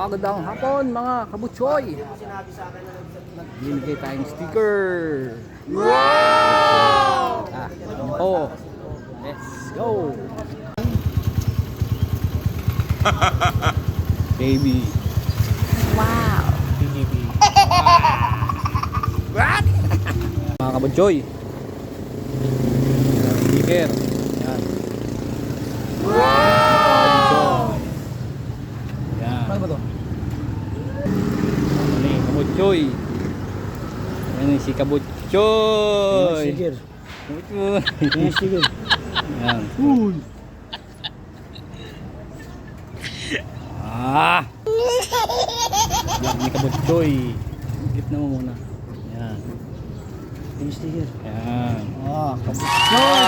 Magandang hapon mga kabutsoy. Binigay tayong sticker. Wow! Oh, let's go. Baby. Wow. Baby. What? Mga kabutsoy. Sticker. Yan. Wow! Yan. Ano ba to? Ano yung kabutsoy? Ano si kabutsoy? Sticker. Kabutsoy. Sticker. Yan. Yan ni kabutsoy. Gitna mo muna. Yan. Sticker. Yan. Kabutsoy.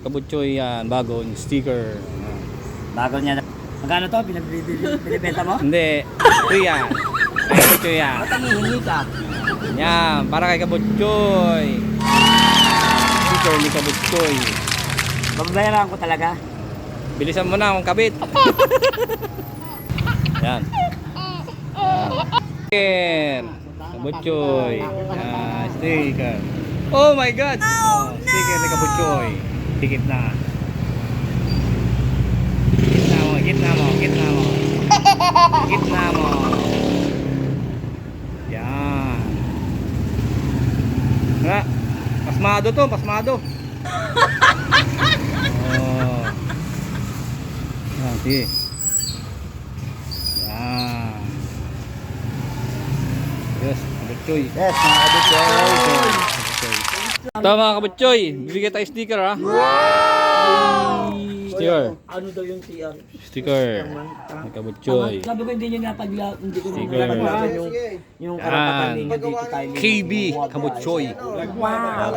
Kabutsoy yan. Bagong sticker. Bago niya. Magkano to? Pinibenta mo? Hindi. Ito yan. Kabutsoy yan. Ba't ang hihingi ka? Yan. Para kay kabutsoy. Sticker ni kabutsoy. Babayaran ko talaga. Bilisan mo na akong kabit. Yan. Sticker. Kabutsoy. Yan. Sticker. Oh my God! Oh, sticker ni kabutsoy. Dikit na. Gitna mo. Gitna mo. Yan. Ha? Pasmado to, pasmado. Oh. Yan, sige. Yan. Yes, kabutsoy. Yes, mga kabutsoy. Ito mga kabutsoy, bibigyan tayo sticker ha. Sticker. Ano daw yung TR? Sticker. Mga kabutsoy. Sabi ko hindi nyo hindi ko Sticker. yung karapatan Yan. ninyo dito tayo. KB Kabutsoy. Wow.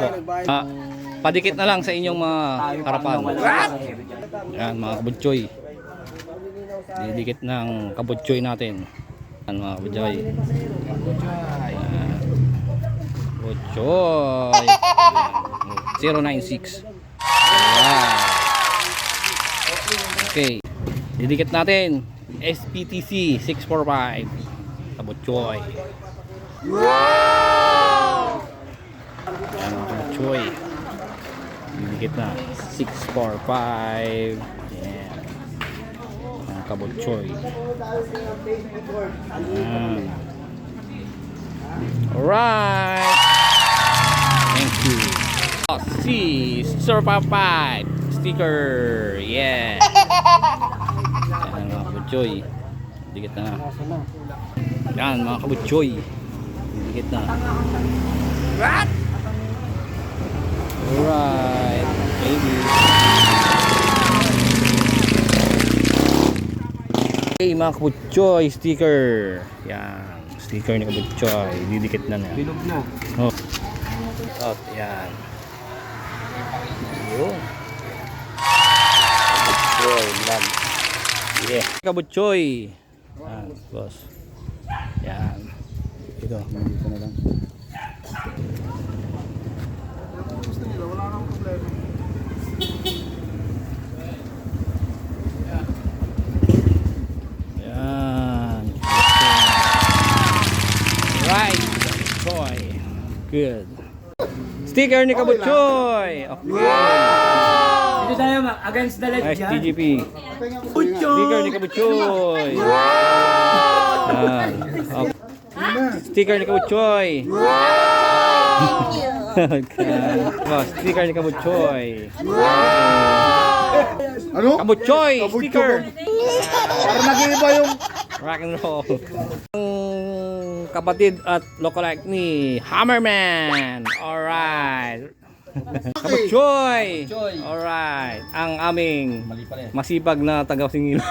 Padikit na lang sa inyong mga harapan. Yan mga kabutsoy. Didikit ng kabutsoy natin. Yan mga kabutsoy. Kabutsoy. 096. Yan. Okay. Didikit natin. SPTC 645. Kabutsoy. Yan mga kabutsoy. Didikit na 645. Yan. Mga kabutsoy. Yan. Alright. Thank you. C Surfa 5 sticker. Yeah. Yan mga kabutsoy. Dikit na. Yan mga kabutsoy. Dikit na. What? Alright. Baby. Okay mga kabutsoy. Sticker. Yan. Sticker ni kabutsoy. Didikit na niya. Bilog na. Oh. Up. Yan. Yun. Kabutsoy. Lang. Yeah. Kabutsoy. Yan. Boss. Yan. Ito. Dito na lang. Wala nang problema. Yan. Right. Kabutsoy. Good. Sticker ni kabutsoy. Okay. Dito tayo against the ledge Nice dyan. TGP. Sticker ni kabutsoy. Yan. Okay. Sticker ni kabutsoy. Oh, sticker ni kabutsoy. Ano? Kabutsoy, sticker. Para nag-iiba yung... Rock and roll. Ang kapatid at lookalike ni Hammerman. Alright. Kabutsoy. Alright. Ang aming masipag na taga-singil.